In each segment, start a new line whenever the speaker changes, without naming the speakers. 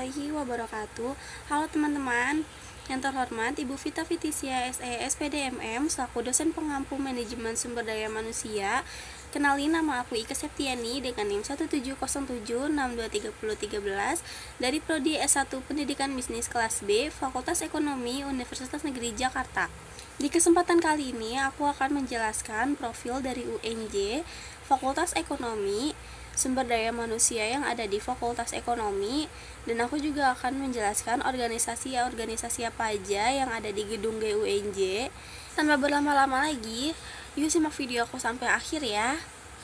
warahmatullahi wabarakatuh. Halo teman-teman, yang terhormat Ibu Vita Fitisia SE SPDMM selaku dosen pengampu manajemen sumber daya manusia. Kenalin, nama aku Ika Septiani dengan NIM 170762313 dari Prodi S1 Pendidikan Bisnis kelas B, Fakultas Ekonomi Universitas Negeri Jakarta. Di kesempatan kali ini aku akan menjelaskan profil dari UNJ Fakultas Ekonomi Sumber Daya Manusia yang ada di Fakultas Ekonomi, dan aku juga akan menjelaskan organisasi apa aja yang ada di gedung GUNJ. Tanpa berlama-lama lagi, yuk simak video aku sampai akhir ya.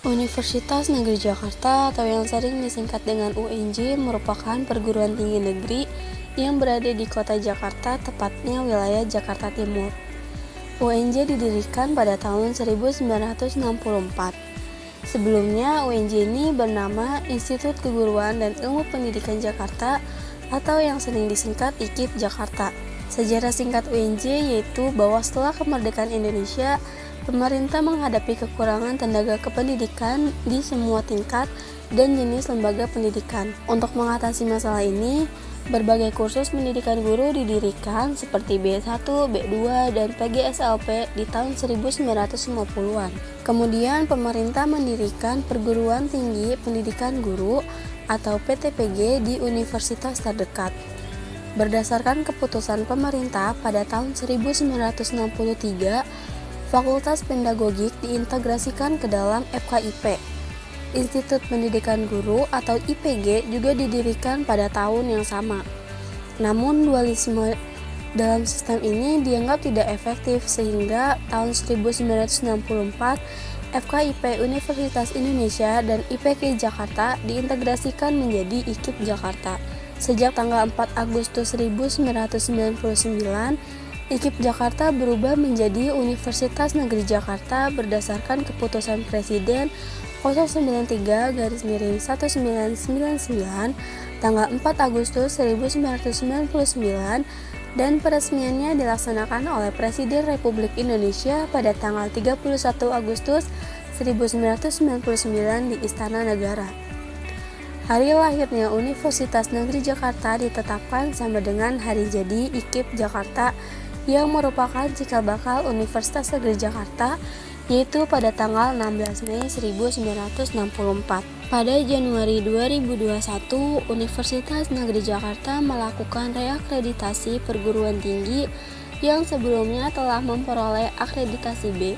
Universitas Negeri Jakarta atau yang sering disingkat dengan UNJ merupakan perguruan tinggi negeri yang berada di kota Jakarta, tepatnya wilayah Jakarta Timur. UNJ didirikan pada tahun 1964. Sebelumnya, UNJ ini bernama Institut Keguruan dan Ilmu Pendidikan Jakarta atau yang sering disingkat IKIP Jakarta. Sejarah singkat UNJ yaitu bahwa setelah kemerdekaan Indonesia, pemerintah menghadapi kekurangan tenaga kependidikan di semua tingkat dan jenis lembaga pendidikan. Untuk mengatasi masalah ini, berbagai kursus pendidikan guru didirikan seperti B1, B2, dan PGSLP di tahun 1950-an. Kemudian pemerintah mendirikan Perguruan Tinggi Pendidikan Guru atau PTPG di universitas terdekat. Berdasarkan keputusan pemerintah pada tahun 1963, Fakultas Pedagogik diintegrasikan ke dalam FKIP. Institut Pendidikan Guru atau IPG juga didirikan pada tahun yang sama. Namun dualisme dalam sistem ini dianggap tidak efektif sehingga tahun 1964 FKIP Universitas Indonesia dan IPG Jakarta diintegrasikan menjadi IKIP Jakarta. Sejak tanggal 4 Agustus 1999, IKIP Jakarta berubah menjadi Universitas Negeri Jakarta berdasarkan keputusan Presiden 093-1999 tanggal 4 Agustus 1999 dan peresmiannya dilaksanakan oleh Presiden Republik Indonesia pada tanggal 31 Agustus 1999 di Istana Negara. Hari lahirnya Universitas Negeri Jakarta ditetapkan sama dengan hari jadi IKIP Jakarta yang merupakan cikal bakal Universitas Negeri Jakarta, yaitu pada tanggal 16 Mei 1964. Pada Januari 2021, Universitas Negeri Jakarta melakukan reakreditasi perguruan tinggi yang sebelumnya telah memperoleh akreditasi B.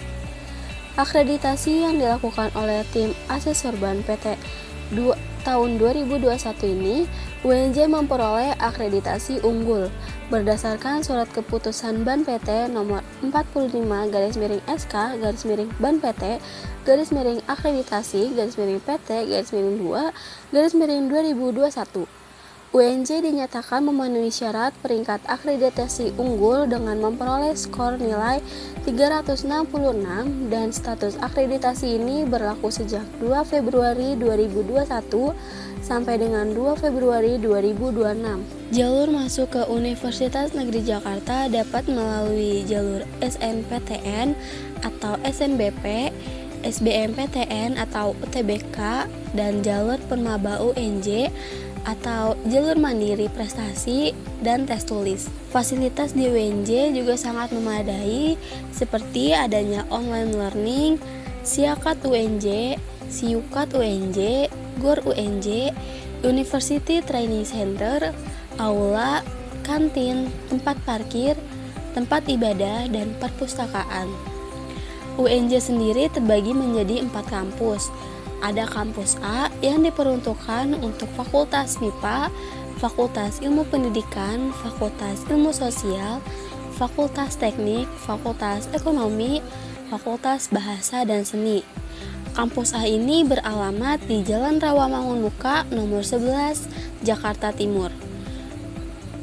Akreditasi yang dilakukan oleh tim asesor BAN PT tahun 2021 ini, UNJ memperoleh akreditasi unggul berdasarkan surat keputusan BAN PT nomor 45/SK/BAN PT akreditasi/PT/2/2021. UNJ dinyatakan memenuhi syarat peringkat akreditasi unggul dengan memperoleh skor nilai 366 dan status akreditasi ini berlaku sejak 2 Februari 2021 sampai dengan 2 Februari 2026. Jalur masuk ke Universitas Negeri Jakarta dapat melalui jalur SNPTN atau SNBP, SBMPTN atau UTBK, dan jalur Permaba UNJ atau jalur mandiri prestasi dan tes tulis. Fasilitas di UNJ juga sangat memadai seperti adanya online learning, Siakat UNJ, Siukat UNJ, GOR UNJ, University Training Center, aula, kantin, tempat parkir, tempat ibadah, dan perpustakaan. UNJ sendiri terbagi menjadi 4 kampus. Ada kampus A yang diperuntukkan untuk Fakultas MIPA, Fakultas Ilmu Pendidikan, Fakultas Ilmu Sosial, Fakultas Teknik, Fakultas Ekonomi, Fakultas Bahasa dan Seni. Kampus A ini beralamat di Jalan Rawamangunmuka nomor 11, Jakarta Timur.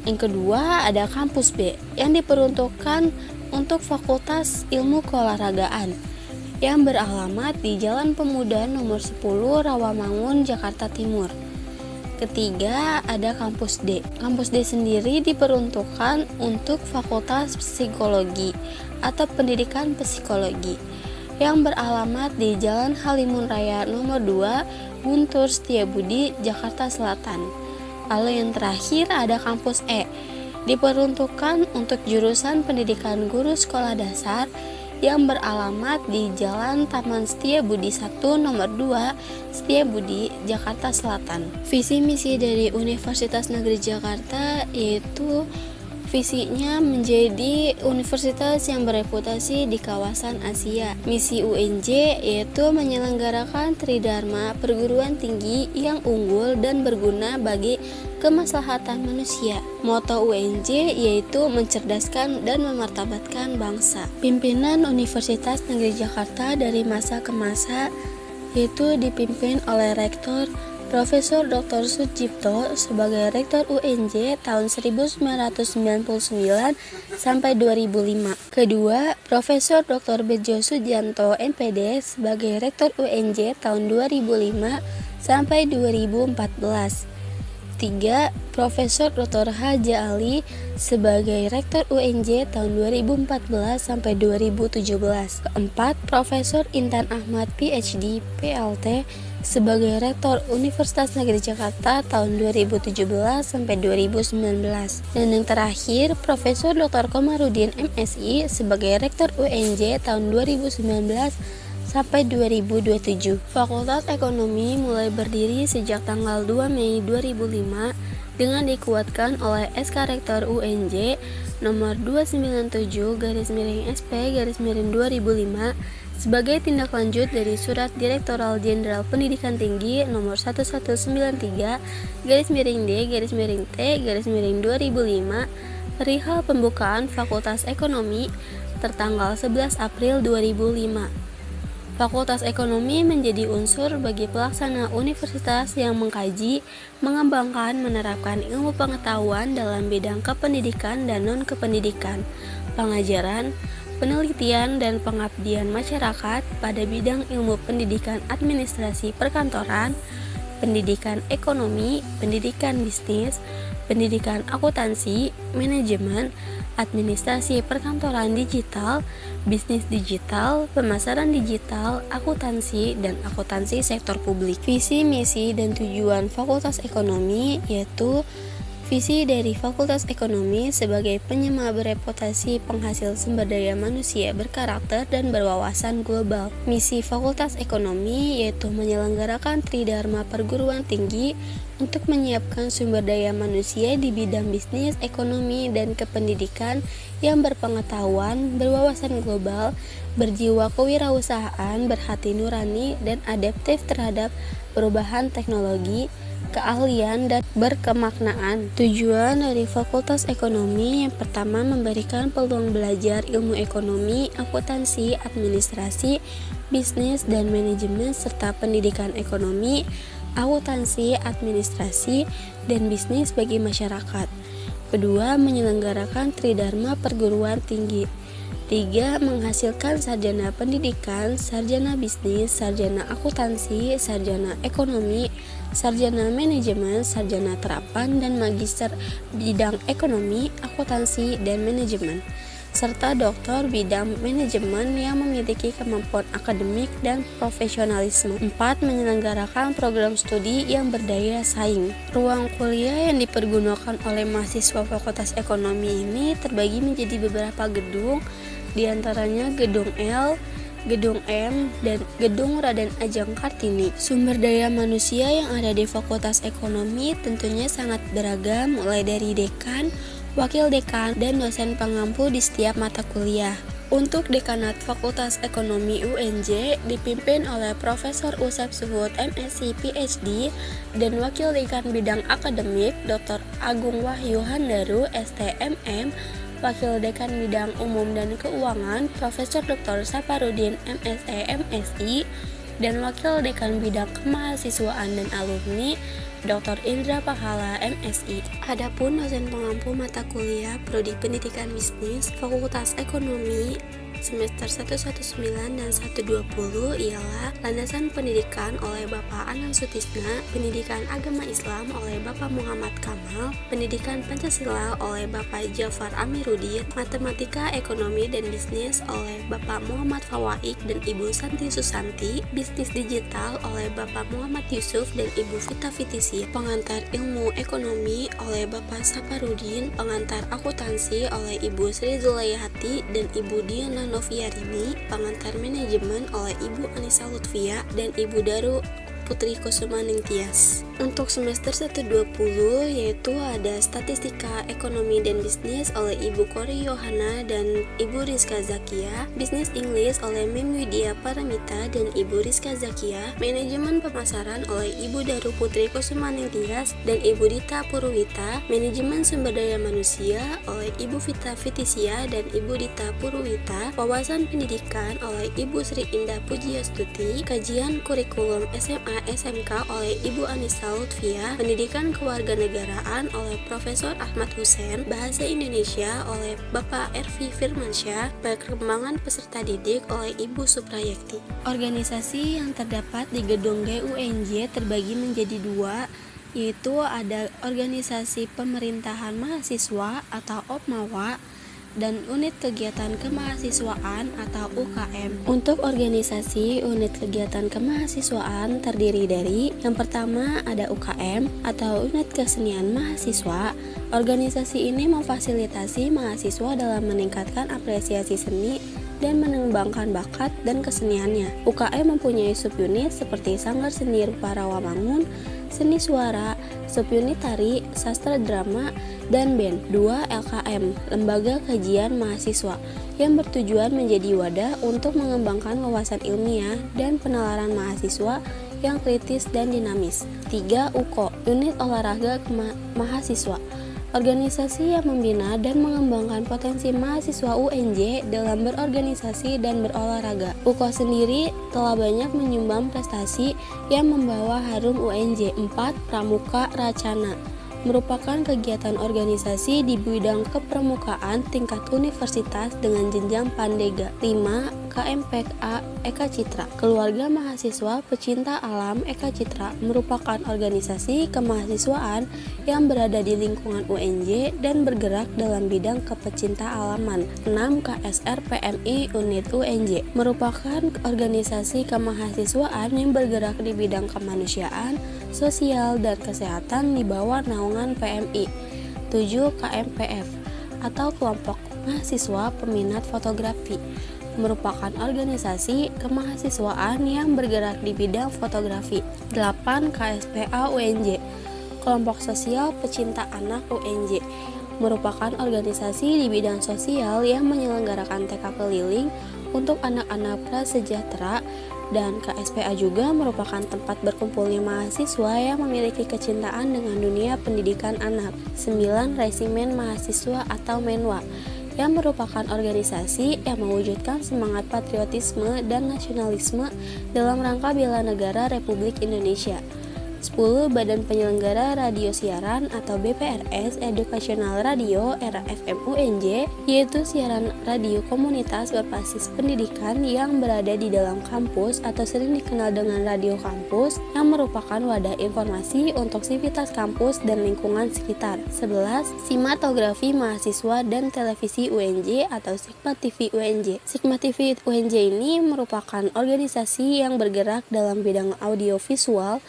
Yang kedua, ada kampus B yang diperuntukkan untuk Fakultas Ilmu Keolahragaan yang beralamat di Jalan Pemuda nomor 10, Rawamangun, Jakarta Timur. Ketiga, ada kampus D. Kampus D sendiri diperuntukkan untuk Fakultas Psikologi atau Pendidikan Psikologi yang beralamat di Jalan Halimun Raya nomor 2, Guntur Setiabudi, Jakarta Selatan. Lalu yang terakhir ada kampus E, diperuntukkan untuk jurusan pendidikan guru sekolah dasar yang beralamat di Jalan Taman Setiabudi 1 nomor 2, Setiabudi, Jakarta Selatan. Visi misi dari Universitas Negeri Jakarta yaitu visinya menjadi universitas yang bereputasi di kawasan Asia. Misi UNJ yaitu menyelenggarakan tridharma perguruan tinggi yang unggul dan berguna bagi kemaslahatan manusia. Moto UNJ yaitu mencerdaskan dan memartabatkan bangsa. Pimpinan Universitas Negeri Jakarta dari masa ke masa yaitu dipimpin oleh Rektor Profesor Dr. Sujipto sebagai Rektor UNJ tahun 1999 sampai 2005. Kedua, Profesor Dr. Bejo Sujanto MPD sebagai Rektor UNJ tahun 2005 sampai 2014. 3. Profesor Dr. Haja Ali sebagai Rektor UNJ tahun 2014 sampai 2017. Keempat, Profesor Intan Ahmad PhD PLT sebagai Rektor Universitas Negeri Jakarta tahun 2017 sampai 2019. Dan yang terakhir, Profesor Dr. Komarudin MSI sebagai Rektor UNJ tahun 2019 sampai 2027. Fakultas Ekonomi mulai berdiri sejak tanggal 2 Mei 2005 dengan dikuatkan oleh SK Rektor UNJ nomor 297/SP/2005 sebagai tindak lanjut dari Surat Direktoral Jenderal Pendidikan Tinggi nomor 1193/D/T/2005 perihal pembukaan Fakultas Ekonomi tertanggal 11 April 2005. Fakultas Ekonomi menjadi unsur bagi pelaksana universitas yang mengkaji, mengembangkan, menerapkan ilmu pengetahuan dalam bidang kependidikan dan non-kependidikan, pengajaran, penelitian, dan pengabdian masyarakat pada bidang ilmu pendidikan administrasi perkantoran, pendidikan ekonomi, pendidikan bisnis, pendidikan akuntansi, manajemen, administrasi perkantoran digital, bisnis digital, pemasaran digital, akuntansi, dan akuntansi sektor publik. Visi, misi, dan tujuan Fakultas Ekonomi yaitu visi dari Fakultas Ekonomi sebagai penyema bereputasi penghasil sumber daya manusia berkarakter dan berwawasan global. Misi Fakultas Ekonomi yaitu menyelenggarakan tridharma perguruan tinggi untuk menyiapkan sumber daya manusia di bidang bisnis, ekonomi, dan kependidikan yang berpengetahuan, berwawasan global, berjiwa kewirausahaan, berhati nurani, dan adaptif terhadap perubahan teknologi, keahlian, dan berkemaknaan. Tujuan dari Fakultas Ekonomi yang pertama memberikan peluang belajar ilmu ekonomi, akuntansi, administrasi, bisnis, dan manajemen serta pendidikan ekonomi, akuntansi, administrasi, dan bisnis bagi masyarakat. Kedua, menyelenggarakan tridharma perguruan tinggi. 3. Menghasilkan sarjana pendidikan, sarjana bisnis, sarjana akuntansi, sarjana ekonomi, sarjana manajemen, sarjana terapan, dan magister bidang ekonomi, akuntansi, dan manajemen, serta doktor bidang manajemen yang memiliki kemampuan akademik dan profesionalisme. 4. Menyelenggarakan program studi yang berdaya saing. Ruang kuliah yang dipergunakan oleh mahasiswa Fakultas Ekonomi ini terbagi menjadi beberapa gedung, diantaranya Gedung L, Gedung M, dan Gedung Raden Ajeng Kartini. Sumber daya manusia yang ada di Fakultas Ekonomi tentunya sangat beragam, mulai dari dekan, wakil dekan, dan dosen pengampu di setiap mata kuliah. Untuk Dekanat Fakultas Ekonomi UNJ dipimpin oleh Profesor Usep Suhud MSc PhD dan Wakil Dekan Bidang Akademik Dr. Agung Wahyu Handaru STMM, Wakil Dekan Bidang Umum dan Keuangan Profesor Dr. Saparudin MSE MSI, dan Wakil Dekan Bidang Kemahasiswaan dan Alumni Dr. Indra Pahala MSI. Adapun dosen pengampu mata kuliah Prodi Pendidikan Bisnis Fakultas Ekonomi
semester 119 dan 120 ialah Landasan Pendidikan oleh Bapak Anang Sutisna, Pendidikan Agama Islam oleh Bapak Muhammad Kamal, Pendidikan Pancasila oleh Bapak Jafar Amiruddin, Matematika, Ekonomi, dan Bisnis oleh Bapak Muhammad Fawaik dan Ibu Santi Susanti, Bisnis Digital oleh Bapak Muhammad Yusuf dan Ibu Vita Fitisi, Pengantar Ilmu Ekonomi oleh Bapak Saparudin, Pengantar Akuntansi oleh Ibu Sri Zulayhati dan Ibu Diana Noviarini, Pengantar Manajemen oleh Ibu Anissa Lutfia dan Ibu Daru Putri Kusuma Ningtyas. Untuk semester 120 yaitu ada Statistika, Ekonomi, dan Bisnis oleh Ibu Kori Yohana dan Ibu Rizka Zakia, Bisnis Inggris oleh Mem Widya Paramita dan Ibu Rizka Zakia, Manajemen Pemasaran oleh Ibu Daru Putri Kusuma Ningtyas dan Ibu Dita Purwita, Manajemen Sumber Daya Manusia oleh Ibu Vita Fitisia dan Ibu Dita Purwita, Wawasan Pendidikan oleh Ibu Sri Indah Pujiastuti, Kajian Kurikulum SMA SMK oleh Ibu Anissa Lutfia, Pendidikan Kewarganegaraan oleh Profesor Ahmad Hussein, Bahasa Indonesia oleh Bapak Ervi Firmansyah, Perkembangan Peserta Didik oleh Ibu Suprayekti. Organisasi yang terdapat di gedung GUNJ terbagi menjadi dua, yaitu ada Organisasi Pemerintahan Mahasiswa atau OPMAWA dan Unit Kegiatan Kemahasiswaan atau UKM. Untuk organisasi unit kegiatan kemahasiswaan terdiri dari yang pertama ada UKM atau Unit Kesenian Mahasiswa. Organisasi ini memfasilitasi mahasiswa dalam meningkatkan apresiasi seni dan mengembangkan bakat dan keseniannya. UKM mempunyai subunit seperti Sanggar Seni Rupa Rawamangun, Seni Suara, subunit Tari, Sastra Drama, dan BEN. 2. LKM, Lembaga Kajian Mahasiswa, yang bertujuan menjadi wadah untuk mengembangkan wawasan ilmiah dan penalaran mahasiswa yang kritis dan dinamis. 3. UKO, Unit Olahraga Mahasiswa, organisasi yang membina dan mengembangkan potensi mahasiswa UNJ dalam berorganisasi dan berolahraga. UKO sendiri telah banyak menyumbang prestasi yang membawa harum UNJ. 4. Pramuka Racana, merupakan kegiatan organisasi di bidang kepramukaan tingkat universitas dengan jenjang Pandega. 5. KMPA Eka Citra, Keluarga Mahasiswa Pecinta Alam Eka Citra, merupakan organisasi kemahasiswaan yang berada di lingkungan UNJ dan bergerak dalam bidang kepecinta alaman. 6. KSR PMI Unit UNJ, merupakan organisasi kemahasiswaan yang bergerak di bidang kemanusiaan, sosial, dan kesehatan di bawah naungan PMI. 7. KMPF atau Kelompok Mahasiswa Peminat Fotografi, merupakan organisasi kemahasiswaan yang bergerak di bidang fotografi. 8. KSPA UNJ, Kelompok Sosial Pecinta Anak UNJ, merupakan organisasi di bidang sosial yang menyelenggarakan TK keliling untuk anak-anak prasejahtera. Dan KSPA juga merupakan tempat berkumpulnya mahasiswa yang memiliki kecintaan dengan dunia pendidikan anak. 9. Resimen Mahasiswa atau MENWA, yang merupakan organisasi yang mewujudkan semangat patriotisme dan nasionalisme dalam rangka bela negara Republik Indonesia. 10. Badan Penyelenggara Radio Siaran atau BPRS Educational Radio Era FM UNJ, yaitu siaran radio komunitas berbasis pendidikan yang berada di dalam kampus atau sering dikenal dengan radio kampus, yang merupakan wadah informasi untuk sivitas kampus dan lingkungan sekitar. 11. Sinematografi Mahasiswa dan Televisi UNJ atau Sigma TV UNJ. Sigma TV UNJ ini merupakan organisasi yang bergerak dalam bidang audiovisual,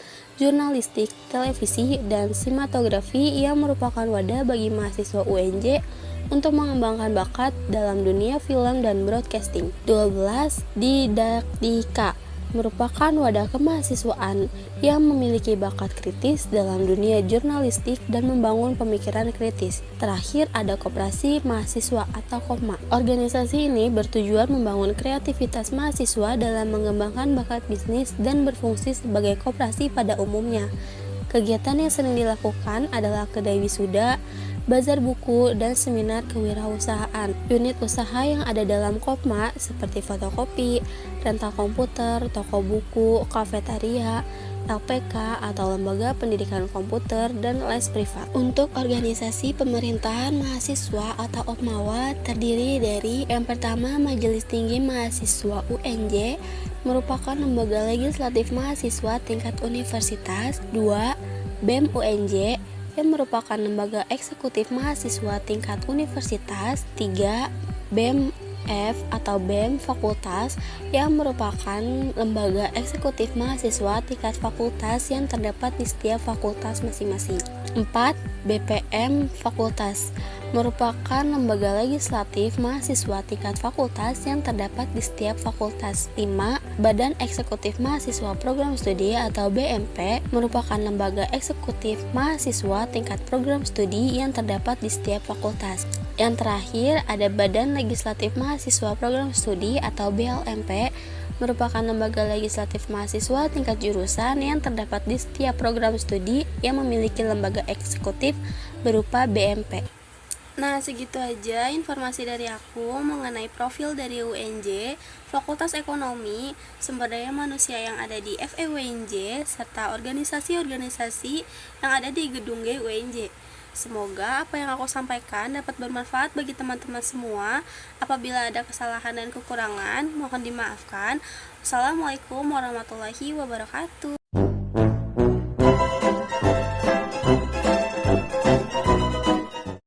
jurnalistik, televisi, dan sinematografi yang merupakan wadah bagi mahasiswa UNJ untuk mengembangkan bakat dalam dunia film dan broadcasting. 12. Didaktika, merupakan wadah kemahasiswaan yang memiliki bakat kritis dalam dunia jurnalistik dan membangun pemikiran kritis. Terakhir ada Koperasi Mahasiswa atau KOMA. Organisasi ini bertujuan membangun kreativitas mahasiswa dalam mengembangkan bakat bisnis dan berfungsi sebagai koperasi pada umumnya. Kegiatan yang sering dilakukan adalah kedai wisuda, bazar buku, dan seminar kewirausahaan. Unit usaha yang ada dalam KOPMA seperti fotokopi, rental komputer, toko buku, kafetaria,
LPK atau Lembaga Pendidikan Komputer, dan les privat. Untuk organisasi pemerintahan mahasiswa atau OPMAWA terdiri dari yang pertama Majelis Tinggi Mahasiswa UNJ, merupakan lembaga legislatif mahasiswa tingkat universitas. 2. BEM UNJ, yang merupakan lembaga eksekutif mahasiswa tingkat universitas. 3. BEM F atau BEM Fakultas, yang merupakan lembaga eksekutif mahasiswa tingkat fakultas yang terdapat di setiap fakultas masing-masing. 4. BPM Fakultas, merupakan lembaga legislatif mahasiswa tingkat fakultas yang terdapat di setiap fakultas. 5. Badan Eksekutif Mahasiswa Program Studi atau BMP, merupakan lembaga eksekutif mahasiswa tingkat program studi yang terdapat di setiap fakultas. Yang terakhir ada Badan Legislatif Mahasiswa Program Studi atau BLMP, merupakan lembaga legislatif mahasiswa tingkat jurusan yang terdapat di setiap program studi yang memiliki lembaga eksekutif berupa BMP.
Nah, segitu aja informasi dari aku mengenai profil dari UNJ, Fakultas Ekonomi, Sumber Daya Manusia yang ada di FEUNJ, serta organisasi-organisasi yang ada di gedung G UNJ. Semoga apa yang aku sampaikan dapat bermanfaat bagi teman-teman semua. Apabila ada kesalahan dan kekurangan, mohon dimaafkan. Wassalamualaikum warahmatullahi wabarakatuh.